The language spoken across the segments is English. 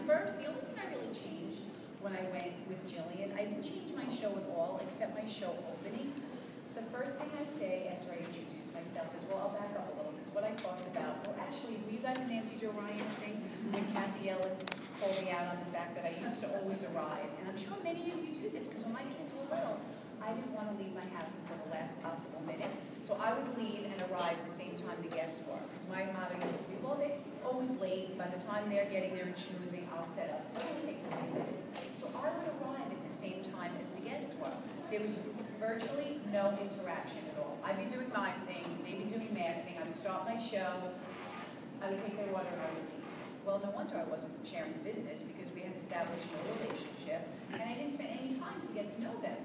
the only thing I really changed when I went with Jillian, I didn't change my show at all, except my show opening. The first thing I say after I introduce myself is, well, I'll back up a little, because what I talked about, well, actually, were you guys in Nancy Jo Ryan's thing when Kathy Ellis called me out on the fact that I used to always arrive? And I'm sure many of you do this, because when my kids were little, I didn't want to leave my house until the last possible minute. So I would leave and arrive the same time the guests were. Because my motto used to be, well, they're always late. By the time they're getting there and schmoozing, I'll set up. It only takes a few minutes. So I would arrive at the same time as the guests were. There was virtually no interaction at all. I'd be doing my thing, they'd be doing their thing. I would start my show. I would take their water and I would leave. Well, no wonder I wasn't sharing business, because we had established no relationship. And I didn't spend any time to get to know them.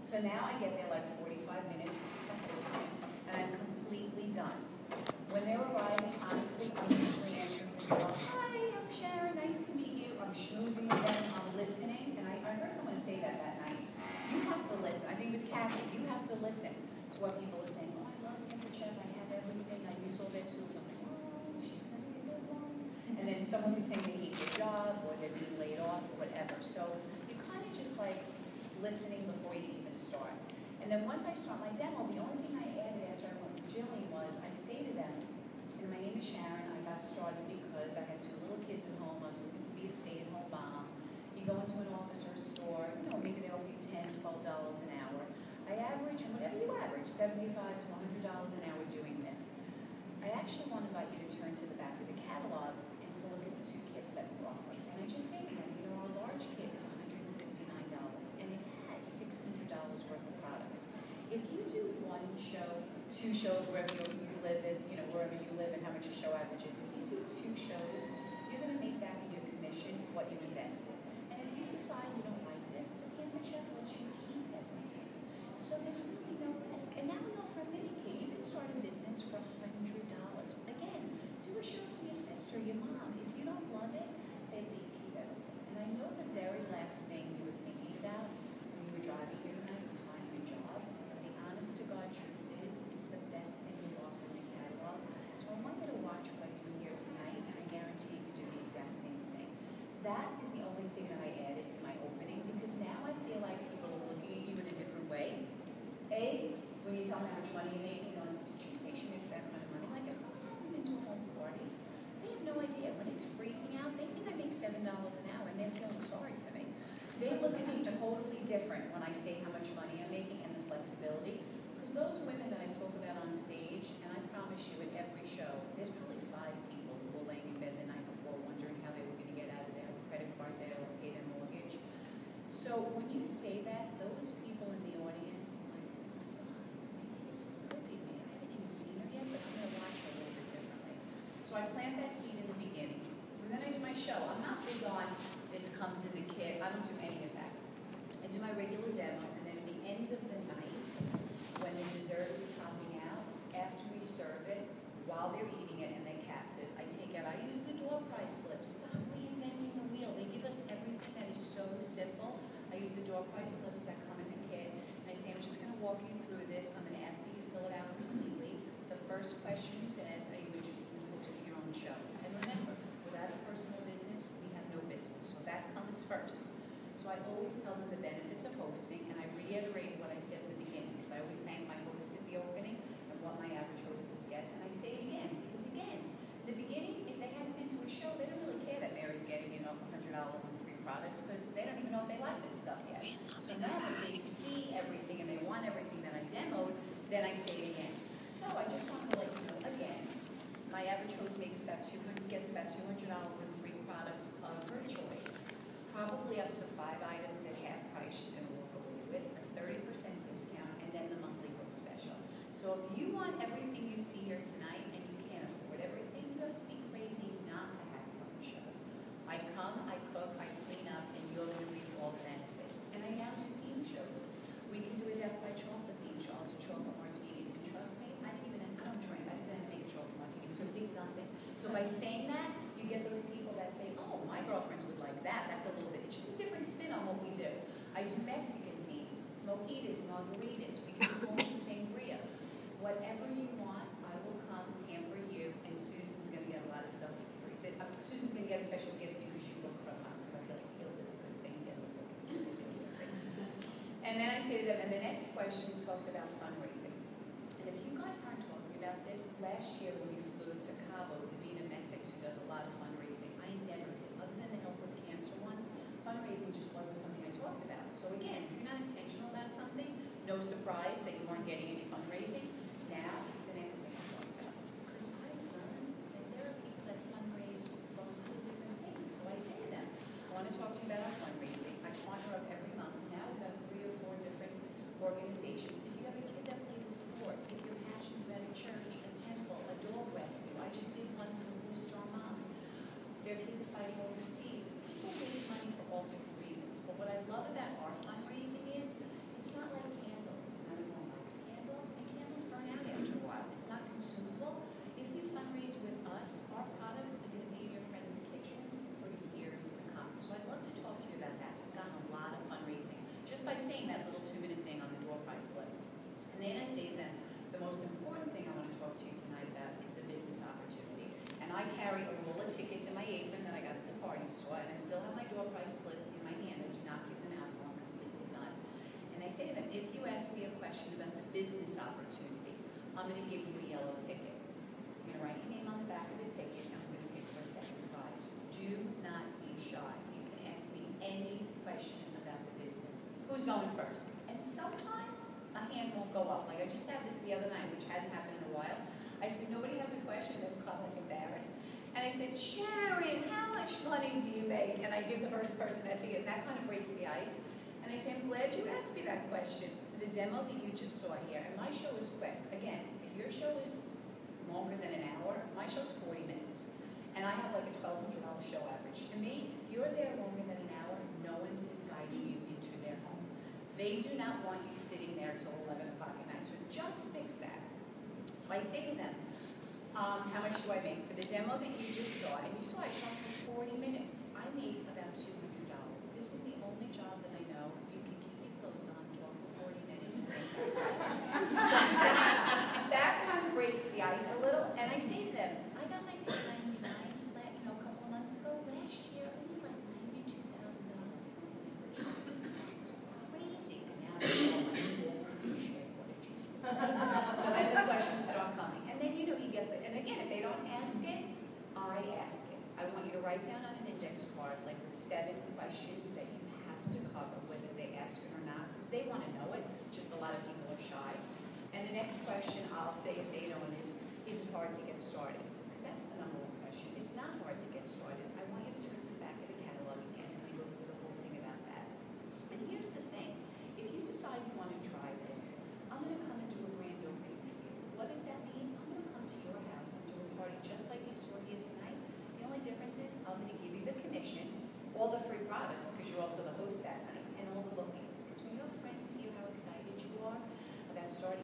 So now I get there like 45 minutes ahead of time, and I'm completely done. When they're arriving, honestly, I'm usually answering the door. Hi, I'm Sharon, nice to meet you. I'm schmoozing with them, I'm listening. And I heard someone say that night. You have to listen. I think it was Kathy. You have to listen to what people are saying. Oh, I love the chef. I have everything. I use all their tools. I'm like, oh, she's going to be a good one. And then someone who's saying they hate their job or they're being laid off or whatever. So you kind of just like listening before you even start. And then once I start my demo, the only thing I added after I went with Jillian was I say to them, and my name is Sharon, I got started because I had 2 little kids at home, I was looking to be a stay-at-home mom. You go into an office or a store, maybe they'll pay $10, $12 an hour. I average, and whatever you average, $75 to $100 an hour doing this. I actually want to invite you to turn to the back of the catalog and to look at the 2 kits that we offer. And I just say to them, our large kit is $159, and it has $600 worth of products. If you do 1 show, 2 shows wherever you live in, wherever you live and how much your show averages, if you do 2 shows, you're going to make back in your commission what you invested. And if you decide you don't like this, the pamphlet chef lets you keep everything. So there's really no risk. And now we offer a mini kit. You can start a business for $100. Again, do a show for your sister, your mom. If you don't love it, then you keep everything. And I know the very last thing you were thinking about when you were driving here tonight was finding a job. The honest to God truth is, it's the best thing we offer in the catalog. So I want you to watch what I do here tonight, and I guarantee you can do the exact same thing. That is the only thing that I added to my opening, because now I feel like people are looking at you in a different way. A, when you tell them how much money you're making, they're like, did you say she makes that kind of money? Like, if someone hasn't been to a home party, they have no idea. When it's freezing out, they think I make $7 an hour, and they're feeling sorry for me. They look at me totally different when I say how much money I'm making and the flexibility. Because those women that I spoke about on stage, and I promise you at every show, there's probably 5 people who were laying in bed the night before wondering how they were going to get out of their credit card debt or pay their mortgage. So when you say that, those people in the audience are like, oh my God, maybe this is good. I haven't even seen her yet, but I'm going to watch her a little bit differently. So I plant that seed in the beginning. And then I do my show. I'm not big on this comes in the kit. I don't do any of that. I do my regular demo, and then at the end of the night, when the dessert is popping out, after we serve it, while they're eating it and they're captive, I use the door prize slips. Stop reinventing the wheel. They give us everything that is so simple. I use the door prize slips that come in the kit, and I say, I'm just going to walk you through this. I'm going to ask that you fill it out completely. The first question says, are you interested in hosting your own show? And remember, without a personal business, we have no business. So that comes first. So I always tell them the benefits of hosting, and I reiterate what I said in the beginning, because I always thank my host at the opening and what my average hostess gets. And I say it again, because again, in the beginning, if they hadn't been to a show, they don't really care that Mary's getting, $100 in free products, because they don't even know if they like this stuff yet. So now that they see everything and they want everything that I demoed, then I say it again. So I just want to let you know again, my average host gets about $200 in free products of her choice. Probably up to 5 items at half price she's going to walk away with, a 30% discount, and then the monthly book special. So if you want everything you see here tonight and you can't afford everything, you have to be crazy not to have your own show. I come, I cook, I clean up, and you're going to reap all the benefits. And I now do theme shows. We can do a Death by Chocolate theme show. It's a chocolate martini. And trust me, I don't drink. I didn't know how to make a chocolate martini. It was a big nothing. So by saying that, you get those people that say, oh, my girlfriends would like that. That's a little bit. It's just a different spin on what we do. I do Mexican themes, mojitos, margaritas. We can do homemade sangria. Whatever you want, I will come pamper you, and Susan's going to get a lot of stuff for free. Susan's going to get a special gift because you booked her And then I say to them, and the next question talks about fundraising. And if you guys aren't talking about this, last year when we flew to Cabo to Vina Messick, who does a lot of fundraising, I never did, other than the Help with Cancer ones, fundraising just wasn't something I talked about. So again, if you're not intentional about something, no surprise that you weren't getting any fundraising. Now it's the next thing I talk about. Because I've learned that there are people that fundraise for a lot of different things. So I say to them, I want to talk to you about our fundraising. I partner up every month. Now we've got 3 or 4 different organizations. If you have a kid that plays a sport, if you're passionate about a church, a temple, a dog rescue, I just did one for the Blue Star Moms. Their kids are fighting overseas. People raise money for all different reasons. But what I love about our fundraising is it's not like candles. Not everyone likes candles, and candles burn out after a while. It's not consumable. If you fundraise with us, our products are going to be in your friends' kitchens for years to come. So I'd love to talk to you about that. We've gotten a lot of fundraising just by saying that little 2-minute thing on the door prize slip. And then I say to them, the most important thing I want to talk to you tonight about is the business opportunity. And I carry a roll of tickets in my apron that I got at the party store, and I still have my door prize slip in my hand. I do not give them out until I'm completely done. And I say to them, if you ask me a question about the business opportunity, I'm going to give you a yellow ticket. You're going to write your name on the back of the ticket, and I'm going to give you a second prize. Do not be shy. You can ask me any question about the business. Who's going first? And sometimes a hand won't go up. Like I just had this the other night, which hadn't happened in a while. I said, nobody has a question. They'll come like embarrassed. And I said, Sharon, how much money do you make? And I give the first person that ticket, and that kind of breaks the ice. And I say, I'm glad you asked me that question. The demo that you just saw here, and my show is quick. Again, if your show is longer than an hour, my show's 40 minutes. And I have like a $1,200 show average. To me, if you're there longer than an hour, no one's inviting you into their home. They do not want you sitting there till 11 o'clock at night. So just fix that. So I say to them, how much do I make? For the demo that you just saw, and you saw I talked for 40 minutes, I made about $200. This is the only job that I know you can keep your clothes on, talk for 40 minutes, and make that so that kind of breaks the ice a little, and I say to them, I got my $10.99 a couple of months ago. Last year, I made like $92,000. That's crazy. And now I know so then the questions start coming. And then, you get the, and again, if they don't ask it, I ask it. I want you to write down on an index card, like the 7 questions that you have to cover, whether they ask it or not, because they want to know it, just a lot of people are shy. And the next question I'll say if they know it is it hard to get started? Because that's the #1 question. It's not hard to get started. I want you to turn to the back of the catalog again, and we go through the whole thing about that. And here's the thing. If you decide you want to try this, I'm going to come and do a grand opening for you. What does that mean? I'm going to come to your house and do a party just like you saw here tonight. The only difference is I'm going to give you the commission, all the free products, because you're also the host that night, and all the bookings. Because when your friends hear how excited you are about starting